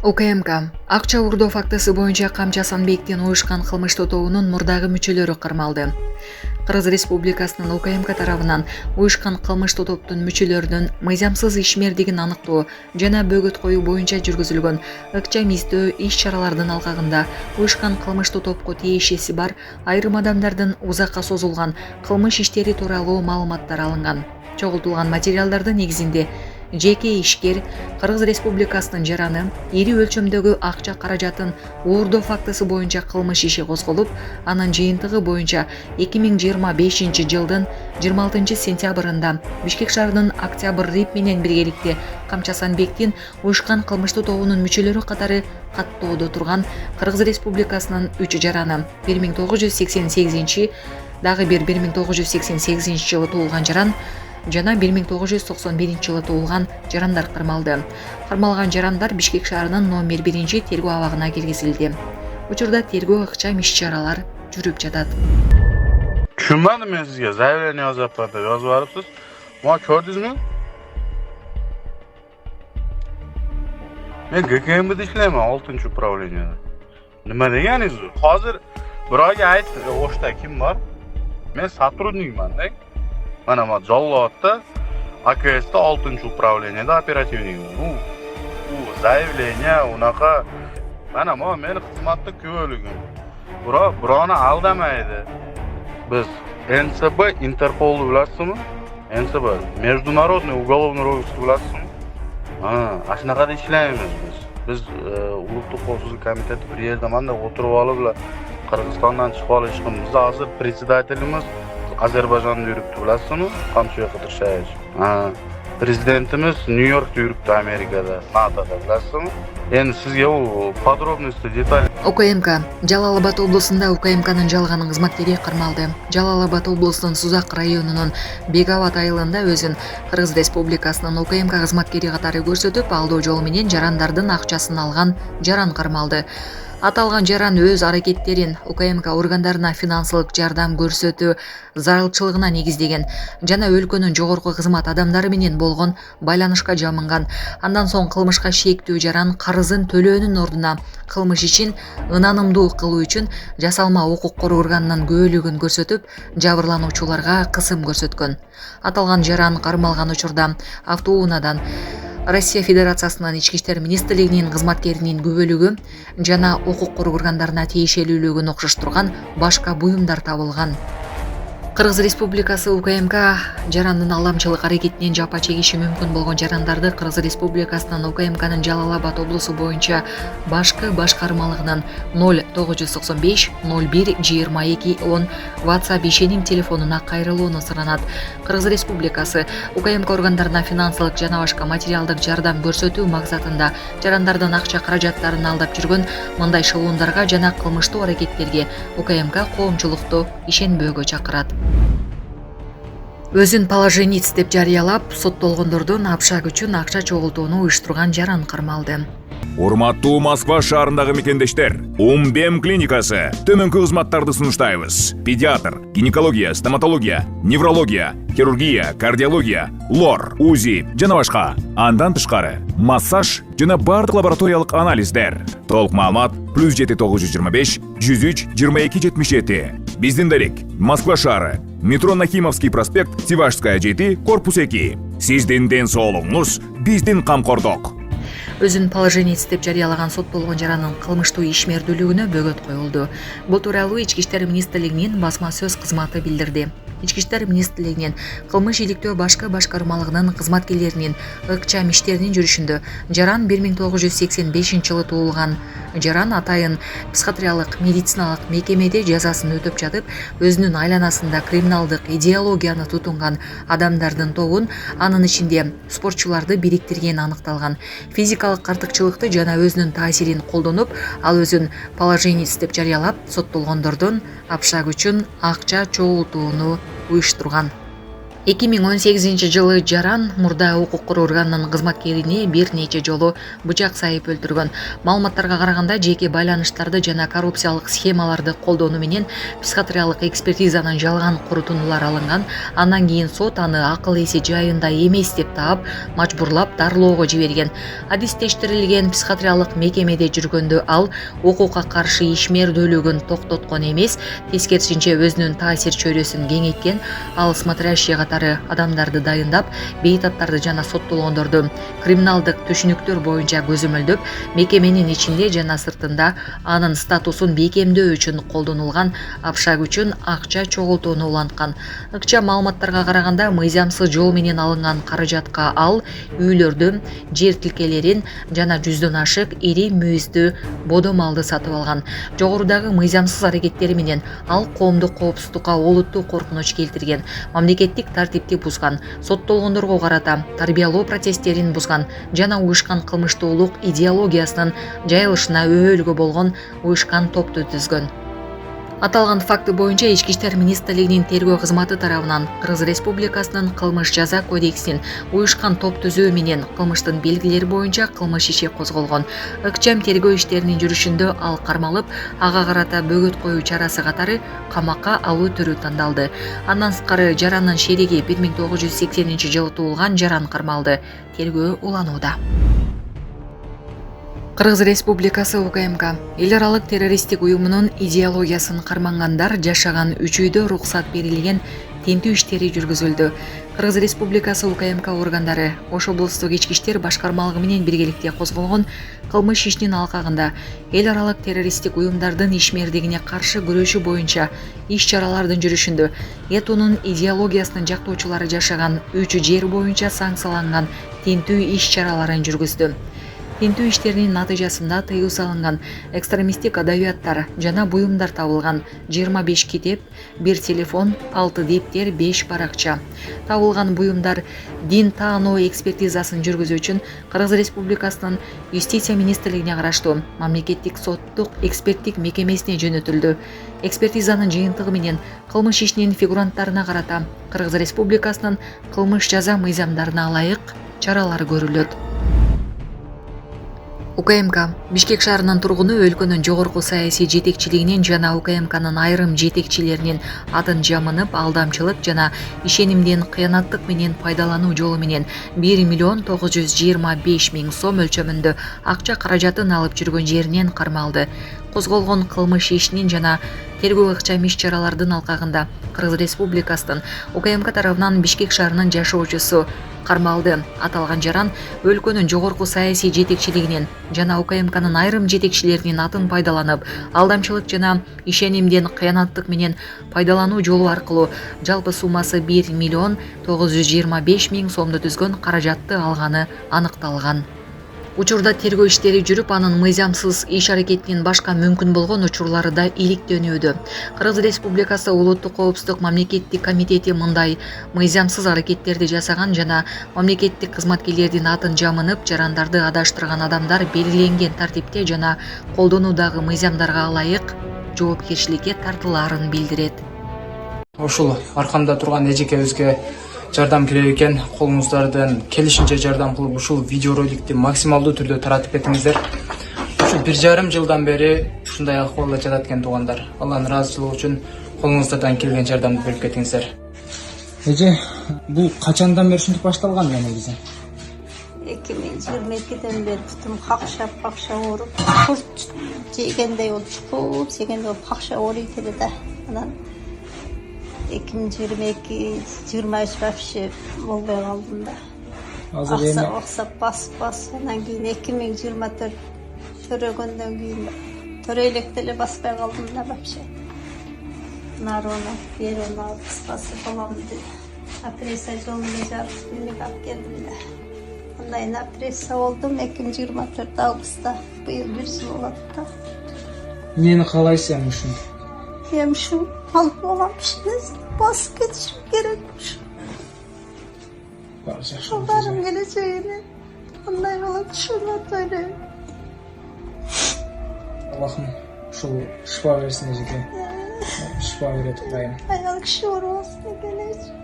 УКМК акча уурдоо фактысы боюнча Камча Санбектен уюшкан кылмыш тобунун мурдагы мүчөлөрү кармалды. Кыргыз Республикасынын УКМК тарабынан уюшкан кылмыш топтун мүчөлөрүнүн мыйзамсыз ишмердигин аныктоо жана бөгөт коюу боюнча жүргүзүлгөн ыкчам издөө иш-чаралардын алкагында уюшкан кылмыш топко тиешеси бар айрым адамдардын узакка созулган кылмыш иштери тууралуу маалыматтар алынган. Чогултулган материалдардын негизинде жеке ишкер Кыргыз Республикасынын жараны ири өлчөмдөгү акча каражатын уурдоо фактысы боюнча кылмыш иши козголуп, анын жыйынтыгы боюнча 2025 жылдын 26 сентябрында Бишкек шаарынын Октябрь РИП менен биргеликте Камча Санбектин уюшкан кылмыштуу тобунун мүчөлөрү катары каттоодо турган Кыргыз Республикасынын 3 жараны 1988 дагы бир 1988 жылы туулган жаран жана 1991 жылы туулган жарандар кармалды. Кармалган жарандар Бишкек шаарынын номер 1 тергөө абагына киргизилди. Учурда тергөө ыкчам иш-чаралар жүрүп жатат. Түшүнбөдүм мен сизге заявление жазып деп жазып барыпсыз. Муну көрдүңүзбү? Мен ГКМБде иштейм, 6-управленияда. Нема дегениңиз? Азыр бир айга айт, ошто ким бар? Мен сотрудникман, да? Mana Жоллотта, АКС'та 6-управленияда оперативникмин. Заявление унака mana мен кызматтык күбөлүгүм. Бироону алдамайды. Биз НСБ Интерполду биласызбы? НСБ Международный уголовный розыск биласызбы? Ашынакада иштейбиз биз. Биз улуттук коопсуздук комитети бир жерде мындай отуруп алып эле Кыргызстандан чыгып алышкан. Биз азыр председателimiz Азербайжанды yürüktü bilasızmı? Камчуя Кыдыршаевич. Президентimiz New York'ta yürüktü Amerika'da, NATO'da bilasızmı? Endi sizge bu подробности, детали. УКМК Жалал-Абад облусунда УКМКнын жалган кызматкери кармалды. Жалал-Абад облусунун Сузак районунун Бегават айылында өзүн Кыргыз Республикасынын УКМК кызматкери катары көрсөтүп, алдоо жол менен жарандардын акчасын алган жаран кармалды. Аталган жаран өз аракеттерин УКМК органдарына финансылык жардам көрсөтүү зарылчылыгына негиздеген жана өлкөнүн жогорку кызмат адамдары менен болгон байланышка жамынган. Андан соң кылмышка шектүү жаран карызын төлөөнүн ордуна кылмыш ишин ынанымдуу кылуу үчүн жасалма укук коргоо органынын күбөлүгүн көрсөтүп, жабырлануучуларга кысым көрсөткөн. Аталган жаран кармалган учурда автоунаадан Россия Федерациясынын Ички иштер министрлигинин кызматкеринин күбөлүгү жана укук коргоо органдарына тиешелүүлүгүн окшоштурган башка буюмдар табылган. Кыргыз Республикасы УКМК жарандын алдамчылык аракетинен жапа чегиши мүмкүн болгон жарандарды Кыргыз Республикасынын УКМКнын Жалал-Абад облусу боюнча башкы башкармалыгынын 0995 01 22 10 WhatsApp ишеним телефонуна кайрылууну суранат. Кыргыз Республикасы УКМК органдарына финансылык жана башка материалдык жардам көрсөтүү максатында жарандардын акча каражаттарын алдап жүргөн мындай шылуундарга жана кылмыштуу аракеттерге УКМК коомчулукту ишенбөөгө чакырат. Өзүн положенец деп жарыялап, соттолгондордун апшак үчүн акча чогултууну уюштурган жаран кармалды. Урматтуу Москва шаарындагы мекендештер, Умбем клиникасы төмөнкү кызматтарды сунуштайбыз. Педиатр, гинекология, стоматология, неврология, хирургия, кардиология, лор, УЗИ жана башка. Андан тышкары массаж жана бардык лабораториялык анализдер. Толук маалымат +7 925 103 22 77. Биздин дарек Москва шаары, метро Нахимовский проспект, Севашская 7, корпус 2. Сиздин ден соолугуңуз биздин камкордук. Өзүн положенец деп жарыялаган соттолгон жарандын кылмыштуу ишмердүүлүгүнө бөгөт коюлду. Бул тууралуу Ички иштер министрлигинин басма сөз кызматы билдирди. Ички иштер министрлигинин кылмыш иликтөө башкы башкармалыгынын кызматкерлеринин ыкчам иштеринин жүрүшүндө жаран 1985 жылы туулган. Жаран атайын психиатриялык медициналык мекемеде жазасын өтөп жатып, өзүнүн айланасында криминалдык идеологияны тутунган адамдардын тобун, анын ичинде спортчуларды бириктиргени аныкталган. Физикалык артыкчылыкты жана өзүнүн таасирин колдонуп, ал өзүн положенец деп жарыялап, соттолгондордун апшак үчүн акча чогултууну уюштурган. 2018-жылы Жаран мурда укук органынын кызматкерине бир нече жолу бычак сайып өлтүргөн. Маалыматтарга караганда жеке байланыштарды жана коррупциялык схемаларды колдонуу менен психиатриялык экспертизанын жалган корутундулары алынган. Андан кийин сот аны акыл эси жайында эмес деп таап, мажбурлап дарылоого жиберген. Адистештирилген психиатриялык мекемеде жүргөндө ал укукка каршы ишмердүүлүгүн токтоткон эмес, тескерисинче өзүнүн таасир чөйрөсүн кеңейткен. Ал смотрящий катары адамдарды дайындап, бейтаптарды жана соттолгондорду криминалдык түшүнүктөр боюнча көзөмөлдөп, мекеменин ичинде жана сыртында анын статусун бекемдөө үчүн колдонулган акча үчүн акча чогултууну уланткан. Ыкча маалыматтарга караганда мыйзамсыз жол менен алынган каражатка ал үйлөрдү, жер тилкелерин жана 100дөн ашык ири мүйүздүү бодо малды сатып алган. Жогорудагы мыйзамсыз аракеттери менен ал коомдук коопсуздукка олуттуу коркунуч келтирген, мамлекеттик тартипти бузган, соттолгондорго карата тарбиялоо процесстерин бузган жана уюшкан кылмыштуулук идеологиясынын жайылышына өбөлгө болгон уюшкан топту түзгөн. Аталган факты боюнча Ички иштер министрлигинин тергөө кызматы тарабынан Кыргыз Республикасынын кылмыш жаза кодексинин уюшкан топ түзүү менен кылмыштын белгилери боюнча кылмыш иши козголгон. Ыкчам тергөө иштеринин жүрүшүндө ал кармалып, ага карата бөгөт коюу чарасы катары камакка алуу түрү тандалды. Андан сырткары Жарандын шериги 1980-жылы туулган Жаран кармалды. Тергөө уланууда. Кыргыз Республикасы УКМК эл аралык террористтик уюмунун идеологиясын кармангандар жашаган 3 үйдө уруксат берилген тинтүү иштери жүргүзүлдү. Кыргыз Республикасы УКМК органдары Ош облустук ички иштер башкармалыгы менен биргеликте козголгон кылмыш ишинин алкагында эл аралык террористтик уюмдардын ишмердигине каршы күрөшүү боюнча иш-чаралардын жүрүшүндө ЭТУнун идеологиясынын жактоочулары жашаган 3 жер боюнча санкцияланган тинтүү иш-чараларын жүргүздү. Тинтүү иштеринин натыйжасында тыюу салынган экстремисттик адабияттар жана буюмдар табылган. 25 китеп, 1 телефон, 6 дептер, 5 баракча. Табылган буюмдар дин таануу экспертизасын жүргүзүү үчүн Кыргыз Республикасынын Юстиция министрлигине караштуу мамлекеттик соттук эксперттик мекемесине жөнөтүлдү. Экспертизанын жыйынтыгы менен кылмыш ишинин фигуранттарына карата Кыргыз Республикасынын кылмыш жаза мыйзамдарына ылайык чаралар көрүлөт. УКМК Бишкек шаарынын тургуну өлкөнүн жогорку саясий жетекчилигинин жана УКМКнын айрым жетекчилеринин атын жамынып, алдамчылык жана ишенимден кыянаттык менен пайдалануу жолу менен 1.925.000 сом өлчөмүндө акча каражатын алып жүргөн жеринен кармалды. Козголгон кылмыш ишинин жана тергөө ыкчам иш-чаралардын алкагында Кыргыз Республикасынын УКМК тарабынан Бишкек шаарынын жашоочусу кармалды. Аталган Жаран өлкөнүн жогорку саясий жетекчилигинин жана УКМКнын айрым жетекчилеринин атын пайдаланып, алдамчылык жана ишенимден кыянаттык менен пайдалануу жолу аркылуу жалпы суммасы 1.925.000 сомду түзгөн каражатты алганы аныкталган. Учурда тергөө иштери жүрүп, анын мыйзамсыз иш аракетинин башка мүмкүн болгон учурлары да иликтөнүүдө. Кыргыз Республикасы Улуттук коопсуздук мамлекеттик комитети мындай мыйзамсыз аракеттерди жасаган жана мамлекеттик кызматкерлердин атын жамынып, жарандарды адаштырган адамдар белгиленген тартипте жана колдонуудагы мыйзамдарга ылайык жоопкерчиликке тартылаарын билдирет. Ушул аркамда турган эжекебизге жардам керек экен, колуңуздардан келишинче жардам кылып ушул видеороликти максималдуу түрдө таратып кетиңиздер. Ушу 1,5 жылдан бери ушундай акыбалда жатат экен туугандар. Алланын ыраазычылыгы үчүн колуңуздардан келген жардамды берип кетиңиздер. Эже, бул качандан бери ушинтип башталган негизи? 2022-ден бeri бутум какшап ооруп, курт жегендей болуп, чукуп жегендей болуп какшап ооруйт эле да. Анан 2022-23 вообще болбой калдым да. Азыр аксап басып, анан кийин 2024 төрөгөндөн кийин төрөйлөктө эле баспай калдым да вообще. Нарона, берона, кыскасы балам деп. Опрессия жолунда жарып мени алып келдим да. Андан опрессия болдум 2024 августта. Быйыл 1 жыл болот да. Эмнени каалайсың ушун? Hem şu alıp olamışsınız, basıp geçişim gerekmiş. Onların geleceğini, ondan yola düşürmek öyle. Allah'ım şu şifa versin Ecik'e. Şifa verir tutayım. Ayağlık şifa olsun geleceğim.